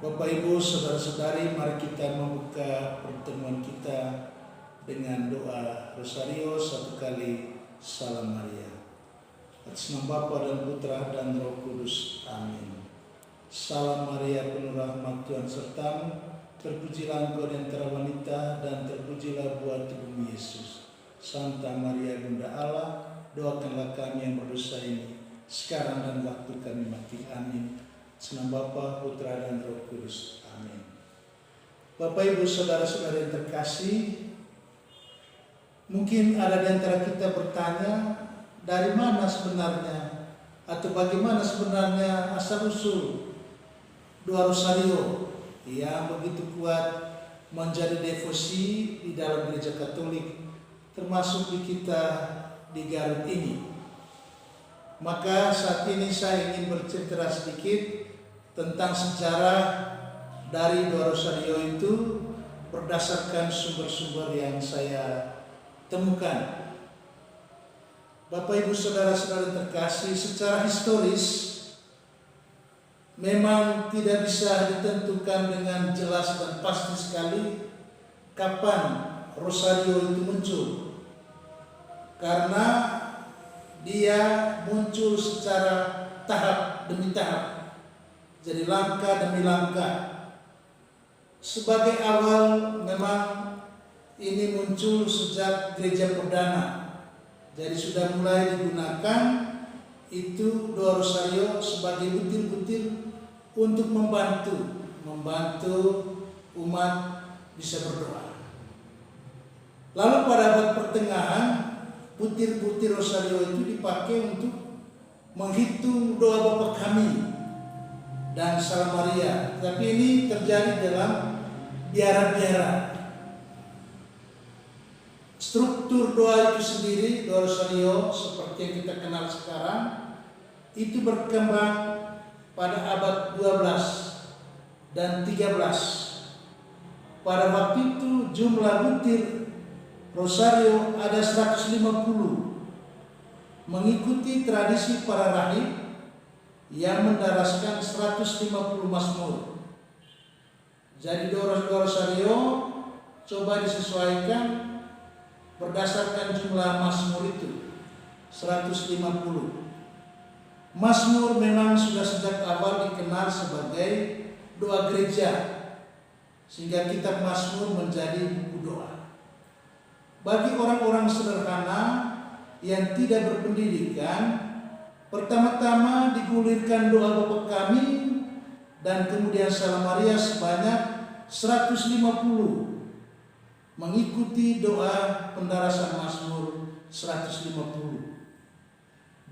Bapak Ibu, saudara-saudari, mari kita membuka pertemuan kita dengan doa Rosario satu kali Salam Maria. Atas nama Bapa dan Putra dan Roh Kudus. Amin. Salam Maria, penuh rahmat, Tuhan sertamu. Terpujilah engkau di antara wanita dan terpujilah buah tubuhmu Yesus. Santa Maria Bunda Allah, doakanlah kami yang berdosa ini sekarang dan waktu kami mati. Amin. Senang Bapa, Putra dan Roh Kudus. Amin. Bapak Ibu, saudara-saudara yang terkasih, mungkin ada di antara kita bertanya, dari mana sebenarnya atau bagaimana sebenarnya asal-usul doa Rosario yang begitu kuat menjadi devosi di dalam gereja Katolik, termasuk di kita di Garut ini. Maka saat ini saya ingin bercerita sedikit tentang sejarah dari doa Rosario itu berdasarkan sumber-sumber yang saya temukan. Bapak Ibu saudara-saudara terkasih, secara historis memang tidak bisa ditentukan dengan jelas dan pasti sekali kapan Rosario itu muncul, karena dia muncul secara tahap demi tahap. Jadi langkah demi langkah. Sebagai awal memang ini muncul sejak gereja perdana. Jadi sudah mulai digunakan itu doa Rosario sebagai butir-butir untuk membantu umat bisa berdoa. Lalu pada abad pertengahan, butir-butir Rosario itu dipakai untuk menghitung doa Bapa Kami dan Salam Maria. Tapi ini terjadi dalam biara-biara. Struktur doa itu sendiri, doa Rosario seperti yang kita kenal sekarang, itu berkembang pada abad 12 dan 13. Pada waktu itu jumlah butir Rosario ada 150, mengikuti tradisi para rahib yang mendaraskan 150 mazmur. Jadi doa Rosario coba disesuaikan berdasarkan jumlah mazmur itu 150. Mazmur memang sudah sejak awal dikenal sebagai doa gereja, sehingga kitab Mazmur menjadi buku doa. Bagi orang-orang sederhana yang tidak berpendidikan, pertama-tama digulirkan doa Bapa Kami dan kemudian Salam Maria sebanyak 150, mengikuti doa pendarasan Mazmur 150.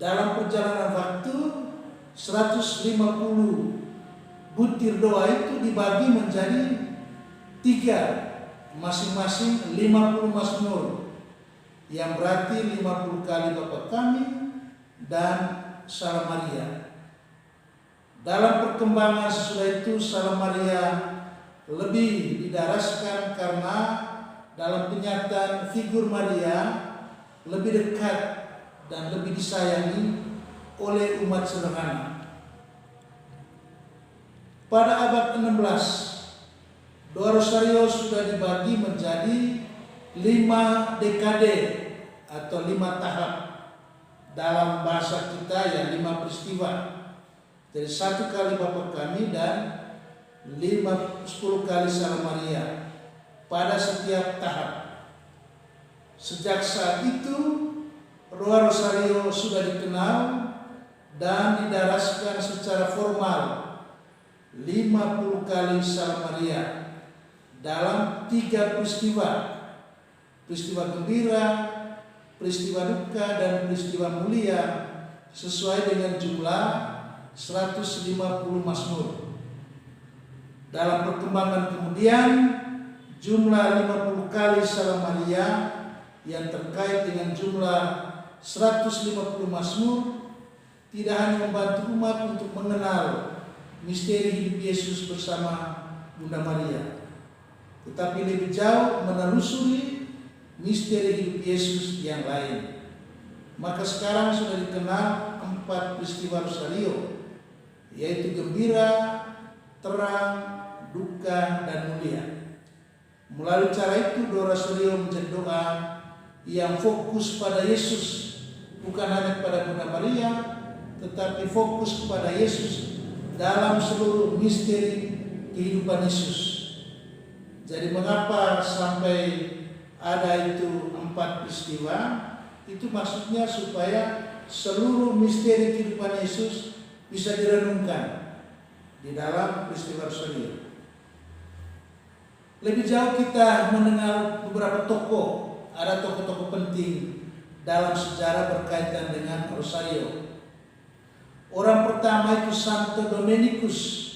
Dalam perjalanan waktu 150 butir doa itu dibagi menjadi 3, masing-masing 50 mazmur, yang berarti 50 kali Bapa Kami dan Salam Maria. Dalam perkembangan sesudah itu Salam Maria lebih didaraskan karena dalam penyataan figur Maria lebih dekat dan lebih disayangi oleh umat sederhana. Pada abad 16, doa Rosario sudah dibagi menjadi 5 dekade atau 5 tahap. Dalam bahasa kita yang 5 peristiwa. Jadi 1 kali Bapa Kami dan 10 kali Salam Maria pada setiap tahap. Sejak saat itu doa Rosario sudah dikenal dan didaraskan secara formal 50 kali Salam Maria dalam 3 peristiwa. Peristiwa gembira, peristiwa duka, dan peristiwa mulia, sesuai dengan jumlah 150 mazmur. Dalam perkembangan kemudian, jumlah 50 kali Salam Maria yang terkait dengan jumlah 150 mazmur tidak hanya membantu umat untuk mengenal misteri hidup Yesus bersama Bunda Maria, tetapi lebih jauh menelusuri misteri hidup Yesus yang lain. Maka sekarang sudah dikenal 4 peristiwa Rosario, yaitu gembira, terang, duka, dan mulia. Melalui cara itu doa Rosario menjadi doa yang fokus pada Yesus, bukan hanya kepada Bunda Maria, tetapi fokus kepada Yesus dalam seluruh misteri kehidupan Yesus. Jadi mengapa sampai ada itu 4 peristiwa? Itu maksudnya supaya seluruh misteri kehidupan Yesus bisa direnungkan di dalam peristiwa Rosario. Lebih jauh kita mendengar beberapa tokoh, ada tokoh-tokoh penting dalam sejarah berkaitan dengan Rosario. Orang pertama itu Santo Dominikus.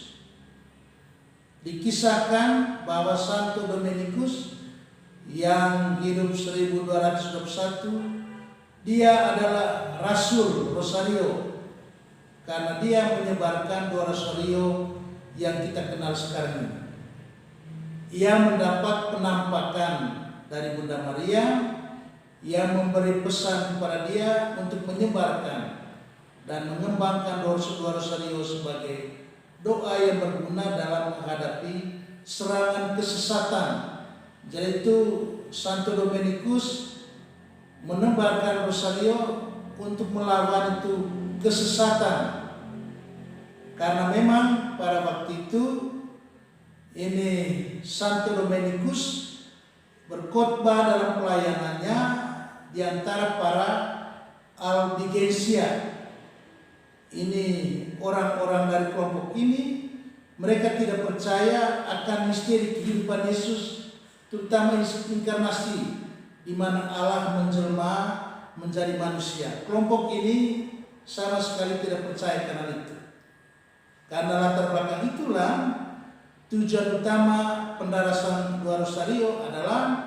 Dikisahkan bahwa Santo Dominikus yang hidup 1221, dia adalah Rasul Rosario karena dia menyebarkan doa Rosario yang kita kenal sekarang ini. Ia mendapat penampakan dari Bunda Maria yang memberi pesan kepada dia untuk menyebarkan dan mengembangkan doa Rosario sebagai doa yang berguna dalam menghadapi serangan kesesatan. Jadi itu Santo Dominikus menebarkan Rosario untuk melawan itu kesesatan. Karena memang pada waktu itu ini Santo Dominikus berkhotbah dalam pelayanannya di antara para Albigensia. Ini orang-orang dari kelompok ini, mereka tidak percaya akan misteri kehidupan Yesus, terutama inkarnasi, di mana Allah menjelma menjadi manusia. Kelompok ini sama sekali tidak percaya karena itu. Karena latar belakang itulah tujuan utama pendarasan doa Rosario adalah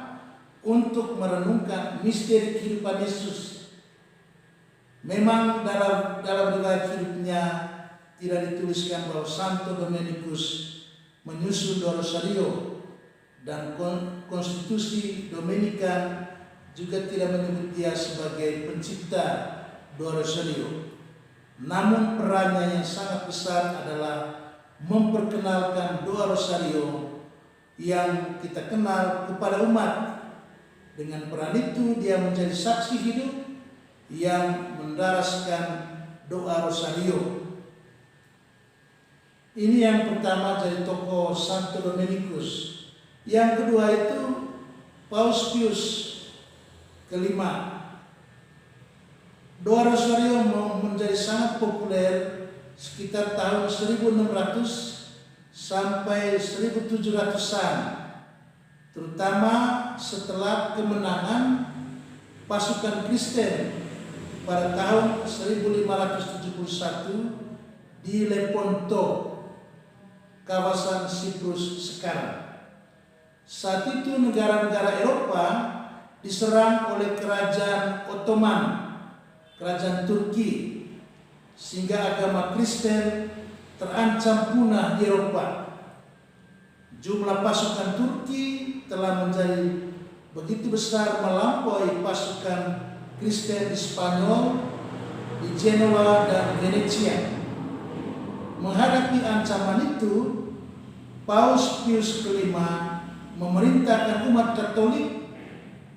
untuk merenungkan misteri kehidupan Yesus. Memang dalam riwayat hidupnya tidak dituliskan bahwa Santo Dominikus menyusun doa Rosario, dan konstitusi Dominikan juga tidak menyebut dia sebagai pencipta doa Rosario. Namun perannya yang sangat besar adalah memperkenalkan doa Rosario yang kita kenal kepada umat. Dengan peran itu dia menjadi saksi hidup yang mendaraskan doa Rosario. Ini yang pertama jadi tokoh Santo Dominikus. Yang kedua itu Paus Pius kelima. Doa Rosario menjadi sangat populer sekitar tahun 1600 sampai 1700-an, terutama setelah kemenangan pasukan Kristen pada tahun 1571 di Lepanto, kawasan Siprus sekarang. Saat itu negara-negara Eropa diserang oleh kerajaan Ottoman, kerajaan Turki, sehingga agama Kristen terancam punah di Eropa. Jumlah pasukan Turki telah menjadi begitu besar melampaui pasukan Kristen di Spanyol, di Genoa dan Venesia. Menghadapi ancaman itu, Paus Pius kelima memerintahkan umat Katolik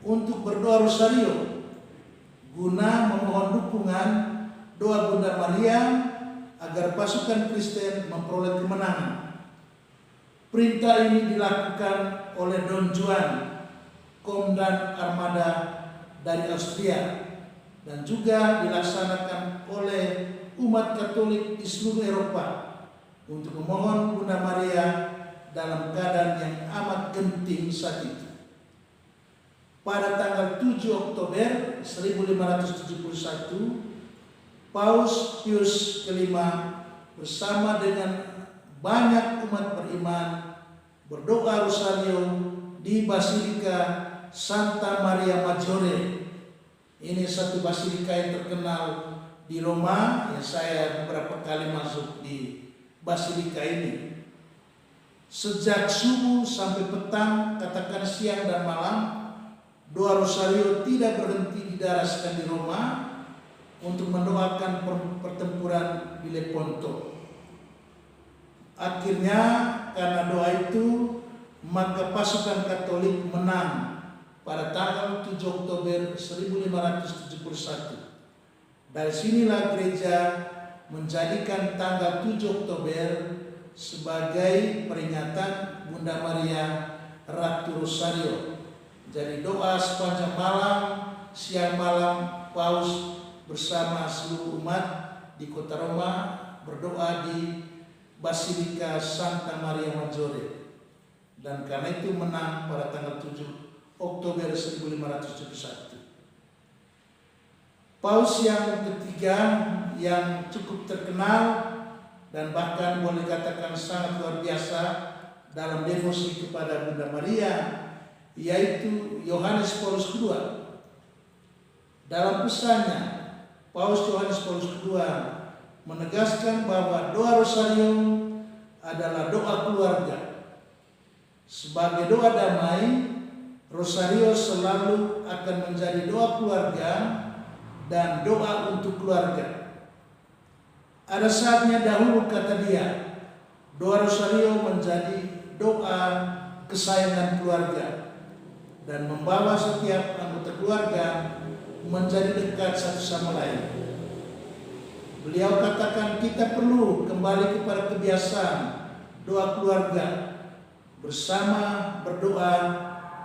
untuk berdoa Rosario guna memohon dukungan doa Bunda Maria agar pasukan Kristen memperoleh kemenangan. Perintah ini dilakukan oleh Don Juan, komandan armada dari Austria, dan juga dilaksanakan oleh umat Katolik di seluruh Eropa untuk memohon Bunda Maria dalam keadaan yang amat genting saat itu. Pada tanggal 7 Oktober 1571, Paus Pius kelima bersama dengan banyak umat beriman berdoa Rosario di Basilika Santa Maria Maggiore. Ini satu basilika yang terkenal di Roma, yang saya beberapa kali masuk di basilika ini. Sejak subuh sampai petang, katakan siang dan malam, doa Rosario tidak berhenti didaraskan di Roma untuk mendoakan pertempuran di Lepanto. Akhirnya karena doa itu, maka pasukan Katolik menang pada tanggal 7 Oktober 1571. Dari sinilah gereja menjadikan tanggal 7 Oktober sebagai peringatan Bunda Maria Ratu Rosario. Jadi doa sepanjang malam, siang malam, Paus bersama seluruh umat di kota Roma berdoa di Basilika Santa Maria Maggiore. Dan karena itu menang pada tanggal 7 Oktober 1571. Paus yang ketiga yang cukup terkenal dan bahkan boleh dikatakan sangat luar biasa dalam devosi kepada Bunda Maria, yaitu Yohanes Paulus II. Dalam pesannya, Paus Yohanes Paulus II menegaskan bahwa doa Rosario adalah doa keluarga. Sebagai doa damai, Rosario selalu akan menjadi doa keluarga dan doa untuk keluarga. Ada saatnya dahulu, kata dia, doa Rosario menjadi doa kesayangan keluarga dan membawa setiap anggota keluarga menjadi dekat satu sama lain. Beliau katakan kita perlu kembali kepada kebiasaan doa keluarga, bersama berdoa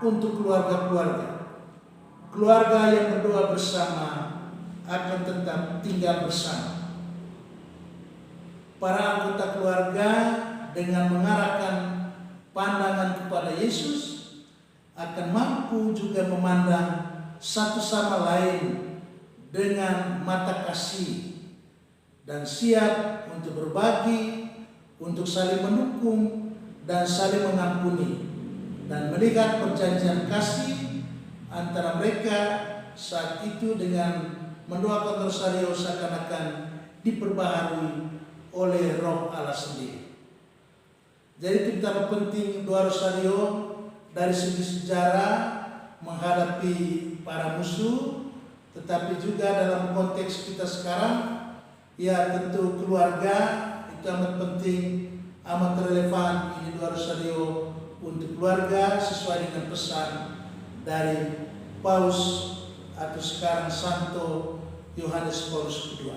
untuk keluarga-keluarga. Keluarga yang berdoa bersama akan tetap tinggal bersama. Para anggota keluarga dengan mengarahkan pandangan kepada Yesus akan mampu juga memandang satu sama lain dengan mata kasih dan siap untuk berbagi, untuk saling mendukung dan saling mengampuni, dan melihat perjanjian kasih antara mereka saat itu dengan mendoakan Rosario seakan-akan diperbaharui oleh Roh Allah sendiri. Jadi betapa penting doa Rosario dari segi sejarah menghadapi para musuh, tetapi juga dalam konteks kita sekarang, ya tentu keluarga itu amat penting, amat relevan. Ini doa Rosario untuk keluarga sesuai dengan pesan dari Paus atau sekarang Santo Yohanes Paulus II.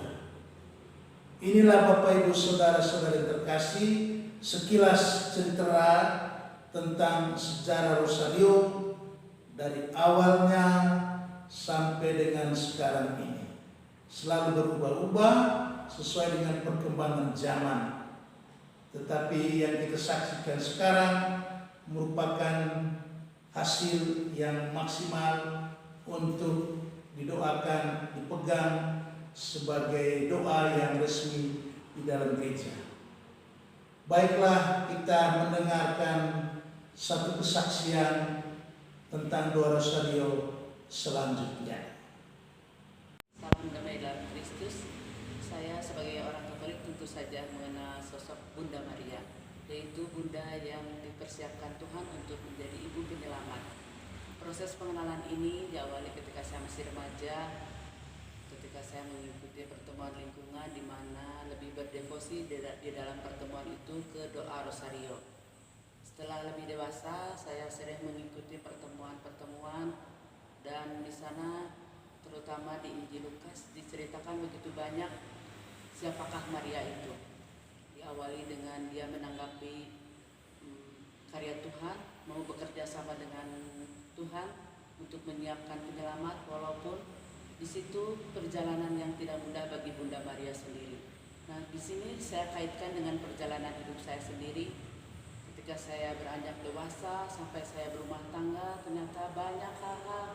Inilah Bapak Ibu Saudara-saudara yang terkasih, sekilas cerita tentang sejarah Rosario dari awalnya sampai dengan sekarang ini. Selalu berubah-ubah sesuai dengan perkembangan zaman. Tetapi yang kita saksikan sekarang merupakan hasil yang maksimal untuk didoakan, dipegang sebagai doa yang resmi di dalam gereja. Baiklah, kita mendengarkan satu kesaksian tentang doa Rosario selanjutnya. Salam damai dalam Kristus. Saya sebagai orang Katolik tentu saja mengenal sosok Bunda Maria, yaitu Bunda yang dipersiapkan Tuhan untuk menjadi ibu penyelamat. Proses pengenalan ini diawali ketika saya masih remaja, ketika saya mengikuti pertemuan lingkungan di mana lebih berdevosi di dalam pertemuan itu ke doa Rosario. Setelah lebih dewasa, saya sering mengikuti pertemuan-pertemuan, dan di sana terutama di Injil Lukas diceritakan begitu banyak siapakah Maria itu. Diawali dengan dia menanggapi karya Tuhan, mau bekerja sama dengan Tuhan untuk menyiapkan penyelamat, walaupun di situ perjalanan yang tidak mudah bagi Bunda Maria sendiri. Nah, di sini saya kaitkan dengan perjalanan hidup saya sendiri. Ketika saya beranjak dewasa sampai saya berumah tangga, ternyata banyak hal-hal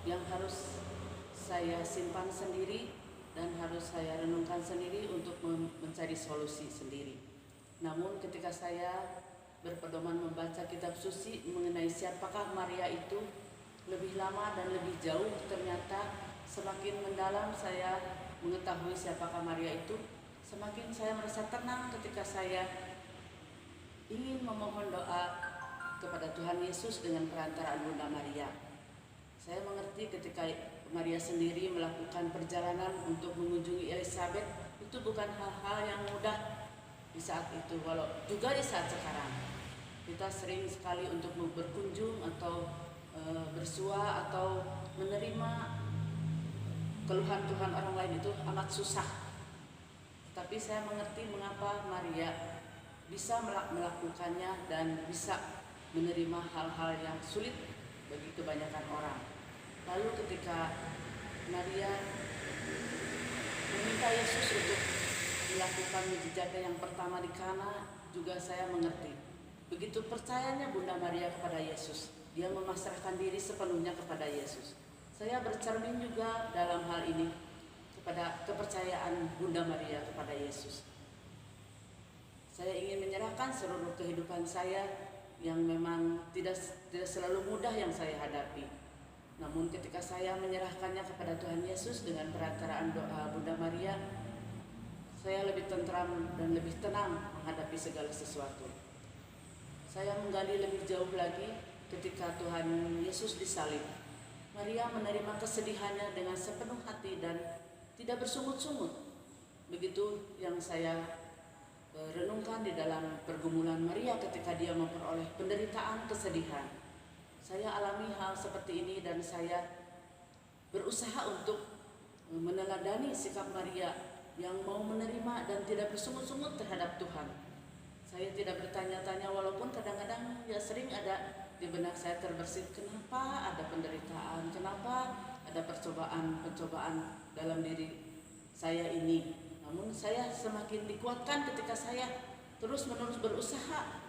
yang harus saya simpan sendiri dan harus saya renungkan sendiri untuk mencari solusi sendiri. Namun ketika saya berpedoman membaca kitab suci mengenai siapakah Maria itu lebih lama dan lebih jauh, ternyata semakin mendalam saya mengetahui siapakah Maria itu, semakin saya merasa tenang ketika saya ingin memohon doa kepada Tuhan Yesus dengan perantaraan Bunda Maria. Saya mengerti ketika Maria sendiri melakukan perjalanan untuk mengunjungi Elizabeth, itu bukan hal-hal yang mudah di saat itu, walau juga di saat sekarang kita sering sekali untuk berkunjung atau bersua atau menerima keluhan-keluhan orang lain itu amat susah. Tapi saya mengerti mengapa Maria bisa melakukannya dan bisa menerima hal-hal yang sulit bagi kebanyakan orang. Lalu ketika Maria meminta Yesus untuk melakukan mujizatnya yang pertama di Kana, juga saya mengerti. Begitu percayanya Bunda Maria kepada Yesus, dia memasrahkan diri sepenuhnya kepada Yesus. Saya bercermin juga dalam hal ini kepada kepercayaan Bunda Maria kepada Yesus. Saya ingin menyerahkan seluruh kehidupan saya yang memang tidak selalu mudah yang saya hadapi. Namun ketika saya menyerahkannya kepada Tuhan Yesus dengan perantaraan doa Bunda Maria, saya lebih tentram dan lebih tenang menghadapi segala sesuatu. Saya menggali lebih jauh lagi ketika Tuhan Yesus disalib. Maria menerima kesedihannya dengan sepenuh hati dan tidak bersungut-sungut. Begitu yang saya renungkan di dalam pergumulan Maria ketika dia memperoleh penderitaan, kesedihan. Saya alami hal seperti ini dan saya berusaha untuk meneladani sikap Maria yang mau menerima dan tidak bersungut-sungut terhadap Tuhan. Saya tidak bertanya-tanya, walaupun kadang-kadang ya sering ada di benak saya terbersit, kenapa ada penderitaan, kenapa ada percobaan dalam diri saya ini. Namun saya semakin dikuatkan ketika saya terus-menerus berusaha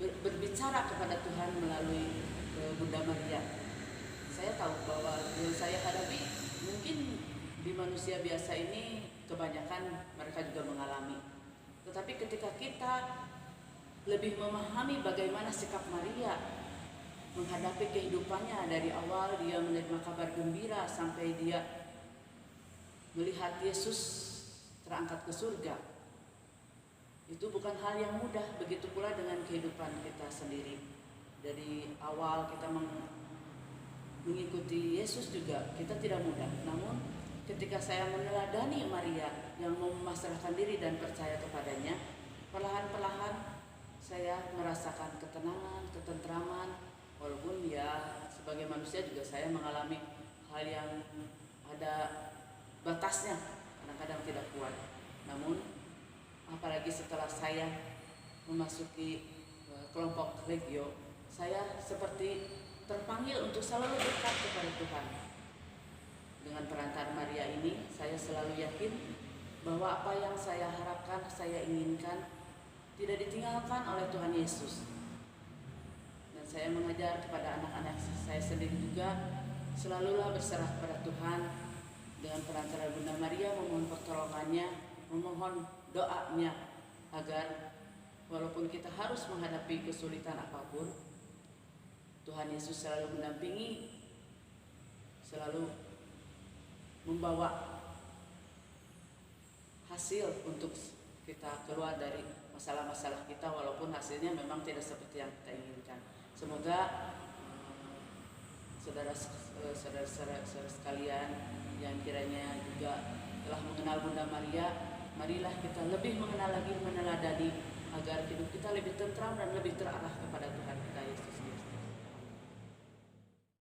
berbicara kepada Tuhan melalui Bunda Maria. Saya tahu bahwa yang saya hadapi mungkin di manusia biasa ini kebanyakan mereka juga mengalami. Tetapi ketika kita lebih memahami bagaimana sikap Maria menghadapi kehidupannya dari awal dia menerima kabar gembira sampai dia melihat Yesus terangkat ke surga, itu bukan hal yang mudah. Begitu pula dengan kehidupan kita sendiri. Dari awal kita mengikuti Yesus juga kita tidak mudah. Namun ketika saya meneladani Maria yang mau memasrahkan diri dan percaya kepadanya, perlahan-perlahan saya merasakan ketenangan, ketentraman. Walaupun ya sebagai manusia juga saya mengalami hal yang ada batasnya, kadang-kadang tidak kuat. Namun apalagi setelah saya memasuki kelompok Legio, saya seperti terpanggil untuk selalu dekat kepada Tuhan. Dengan perantaraan Maria ini, saya selalu yakin bahwa apa yang saya harapkan, saya inginkan tidak ditinggalkan oleh Tuhan Yesus. Dan saya mengajar kepada anak-anak saya sendiri juga, selalulah berserah kepada Tuhan dengan perantaraan Bunda Maria, memohon pertolongannya, memohon doanya, agar walaupun kita harus menghadapi kesulitan apapun, Tuhan Yesus selalu mendampingi, selalu membawa hasil untuk kita keluar dari masalah-masalah kita, walaupun hasilnya memang tidak seperti yang kita inginkan. Semoga saudara-saudara sekalian yang kiranya juga telah mengenal Bunda Maria, marilah kita lebih mengenal lagi, meneladani, agar hidup kita lebih tentram dan lebih terarah kepada Tuhan kita Yesus.